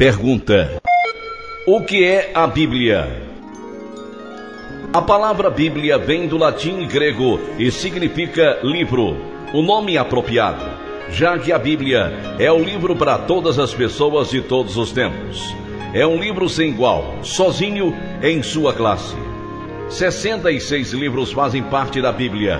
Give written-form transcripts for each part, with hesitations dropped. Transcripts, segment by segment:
Pergunta: o que é a Bíblia? A palavra Bíblia vem do latim e grego e significa livro, o nome apropriado, já que a Bíblia é o livro para todas as pessoas de todos os tempos. É um livro sem igual, sozinho em sua classe. 66 livros fazem parte da Bíblia.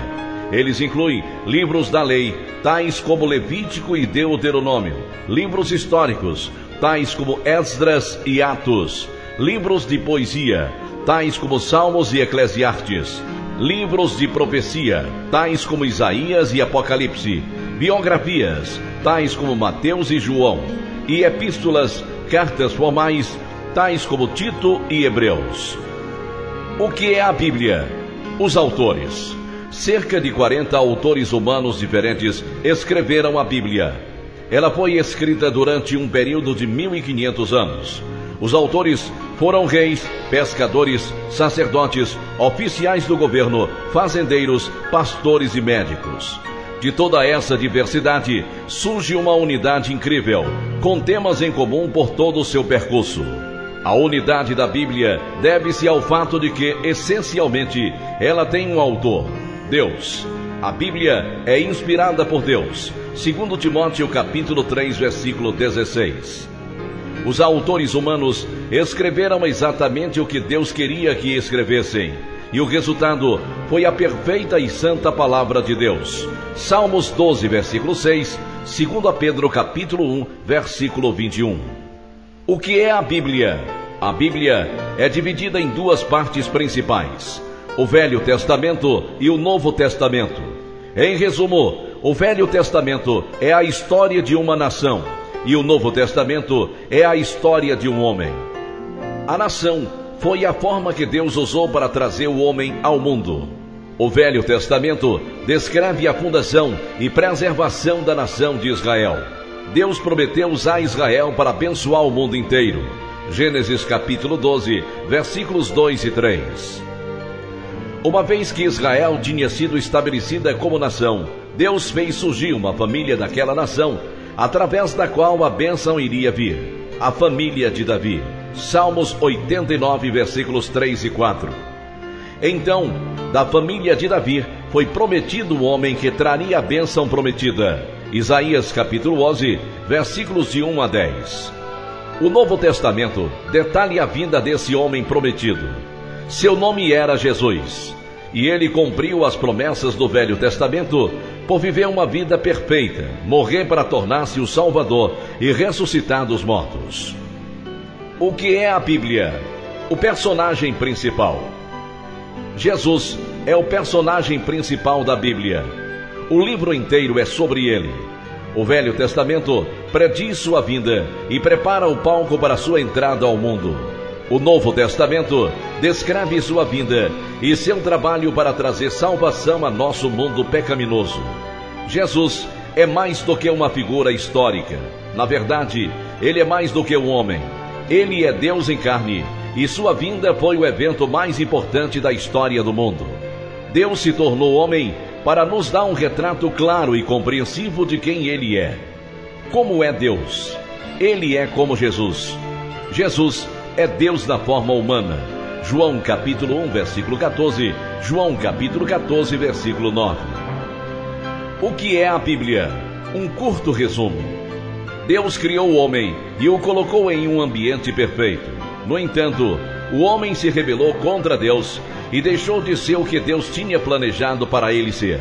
Eles incluem livros da lei, tais como Levítico e Deuteronômio, livros históricos, tais como Esdras e Atos, livros de poesia, tais como Salmos e Eclesiastes, livros de profecia, tais como Isaías e Apocalipse, biografias, tais como Mateus e João, e epístolas, cartas formais, tais como Tito e Hebreus. O que é a Bíblia? Os autores. Cerca de 40 autores humanos diferentes escreveram a Bíblia. Ela foi escrita durante um período de 1500 anos. Os autores foram reis, pescadores, sacerdotes, oficiais do governo, fazendeiros, pastores e médicos. De toda essa diversidade, surge uma unidade incrível, com temas em comum por todo o seu percurso. A unidade da Bíblia deve-se ao fato de que, essencialmente, ela tem um autor, Deus. A Bíblia é inspirada por Deus, segundo Timóteo capítulo 3, versículo 16. Os autores humanos escreveram exatamente o que Deus queria que escrevessem, e o resultado foi a perfeita e santa palavra de Deus. Salmos 12, versículo 6, 2 Pedro capítulo 1, versículo 21. O que é a Bíblia? A Bíblia é dividida em duas partes principais: o Velho Testamento e o Novo Testamento. Em resumo, o Velho Testamento é a história de uma nação e o Novo Testamento é a história de um homem. A nação foi a forma que Deus usou para trazer o homem ao mundo. O Velho Testamento descreve a fundação e preservação da nação de Israel. Deus prometeu usar Israel para abençoar o mundo inteiro. Gênesis capítulo 12, versículos 2 e 3. Uma vez que Israel tinha sido estabelecida como nação, Deus fez surgir uma família daquela nação, através da qual a bênção iria vir: a família de Davi. Salmos 89, versículos 3 e 4. Então, da família de Davi foi prometido o homem que traria a bênção prometida. Isaías capítulo 11, versículos de 1 a 10. O Novo Testamento detalha a vinda desse homem prometido. Seu nome era Jesus, e ele cumpriu as promessas do Velho Testamento por viver uma vida perfeita, morrer para tornar-se o Salvador e ressuscitar dos mortos. O que é a Bíblia? O personagem principal. Jesus é o personagem principal da Bíblia. O livro inteiro é sobre ele. O Velho Testamento prediz sua vinda e prepara o palco para sua entrada ao mundo. O Novo Testamento descreve sua vinda e seu trabalho para trazer salvação a nosso mundo pecaminoso. Jesus é mais do que uma figura histórica. Na verdade, ele é mais do que um homem. Ele é Deus em carne, e sua vinda foi o evento mais importante da história do mundo. Deus se tornou homem para nos dar um retrato claro e compreensivo de quem ele é. Como é Deus? Ele é como Jesus. Jesus é Deus na forma humana. João capítulo 1, versículo 14. João capítulo 14, versículo 9. O que é a Bíblia? Um curto resumo. Deus criou o homem e o colocou em um ambiente perfeito. No entanto, o homem se rebelou contra Deus e deixou de ser o que Deus tinha planejado para ele ser.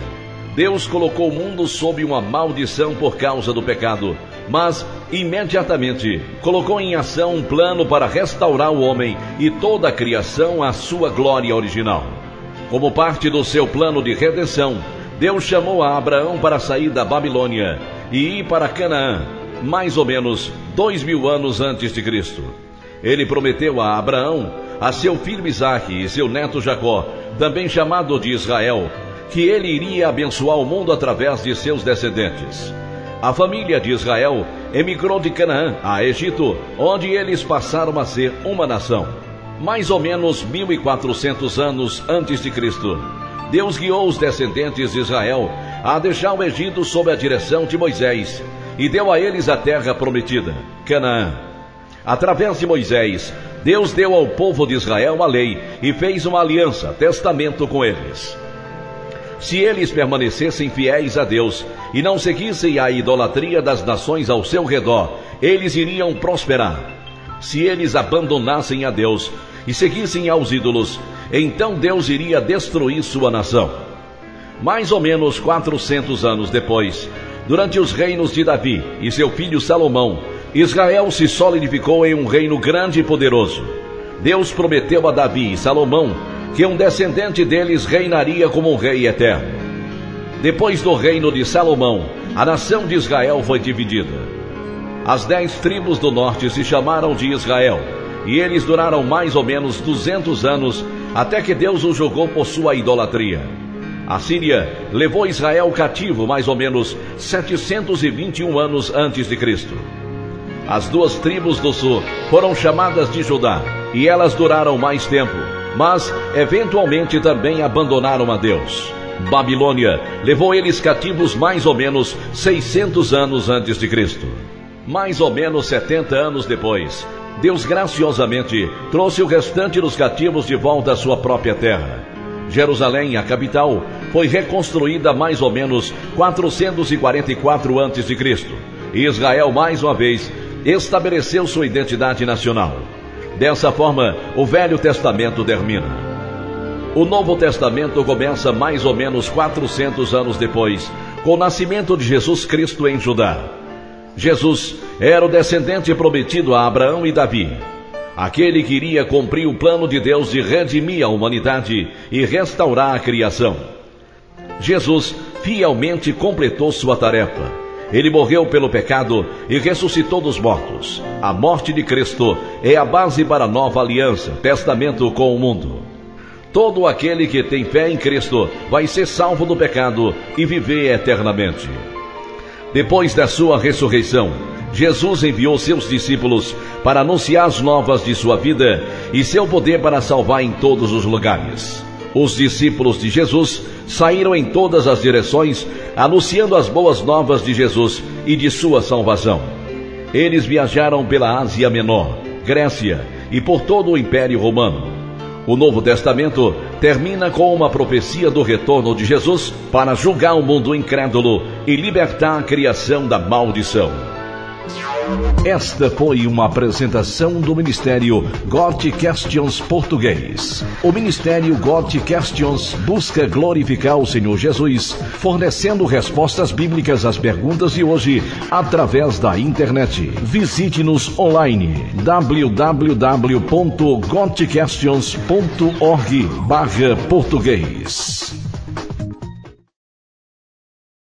Deus colocou o mundo sob uma maldição por causa do pecado, mas imediatamente colocou em ação um plano para restaurar o homem e toda a criação à sua glória original. Como parte do seu plano de redenção, Deus chamou a Abraão para sair da Babilônia e ir para Canaã, mais ou menos 2000 anos antes de Cristo. Ele prometeu a Abraão, a seu filho Isaque e seu neto Jacó, também chamado de Israel, que ele iria abençoar o mundo através de seus descendentes. A família de Israel emigrou de Canaã a Egito, onde eles passaram a ser uma nação. Mais ou menos 1400 anos antes de Cristo, Deus guiou os descendentes de Israel a deixar o Egito sob a direção de Moisés e deu a eles a terra prometida, Canaã. Através de Moisés, Deus deu ao povo de Israel a lei e fez uma aliança, testamento com eles. Se eles permanecessem fiéis a Deus e não seguissem a idolatria das nações ao seu redor, eles iriam prosperar. Se eles abandonassem a Deus e seguissem aos ídolos, então Deus iria destruir sua nação. Mais ou menos 400 anos depois, durante os reinos de Davi e seu filho Salomão, Israel se solidificou em um reino grande e poderoso. Deus prometeu a Davi e Salomão que um descendente deles reinaria como um rei eterno. Depois do reino de Salomão, a nação de Israel foi dividida. As 10 tribos do norte se chamaram de Israel, e eles duraram mais ou menos 200 anos, até que Deus os julgou por sua idolatria. A Síria levou Israel cativo mais ou menos 721 anos antes de Cristo. As 2 tribos do sul foram chamadas de Judá, e elas duraram mais tempo, mas eventualmente também abandonaram a Deus. Babilônia levou eles cativos mais ou menos 600 anos antes de Cristo. Mais ou menos 70 anos depois, Deus graciosamente trouxe o restante dos cativos de volta à sua própria terra. Jerusalém, a capital, foi reconstruída mais ou menos 444 a.C. E Israel, mais uma vez, estabeleceu sua identidade nacional. Dessa forma, o Velho Testamento termina. O Novo Testamento começa mais ou menos 400 anos depois, com o nascimento de Jesus Cristo em Judá. Jesus era o descendente prometido a Abraão e Davi. Aquele que iria cumprir o plano de Deus de redimir a humanidade e restaurar a criação. Jesus fielmente completou sua tarefa. Ele morreu pelo pecado e ressuscitou dos mortos. A morte de Cristo é a base para a nova aliança, testamento com o mundo. Todo aquele que tem fé em Cristo vai ser salvo do pecado e viver eternamente. Depois da sua ressurreição, Jesus enviou seus discípulos para anunciar as novas de sua vida e seu poder para salvar em todos os lugares. Os discípulos de Jesus saíram em todas as direções, anunciando as boas novas de Jesus e de sua salvação. Eles viajaram pela Ásia Menor, Grécia e por todo o Império Romano. O Novo Testamento termina com uma profecia do retorno de Jesus para julgar o mundo incrédulo e libertar a criação da maldição. Esta foi uma apresentação do Ministério Got Questions Português. O Ministério Got Questions busca glorificar o Senhor Jesus, fornecendo respostas bíblicas às perguntas de hoje através da internet. Visite-nos online www.gotquestions.org/português.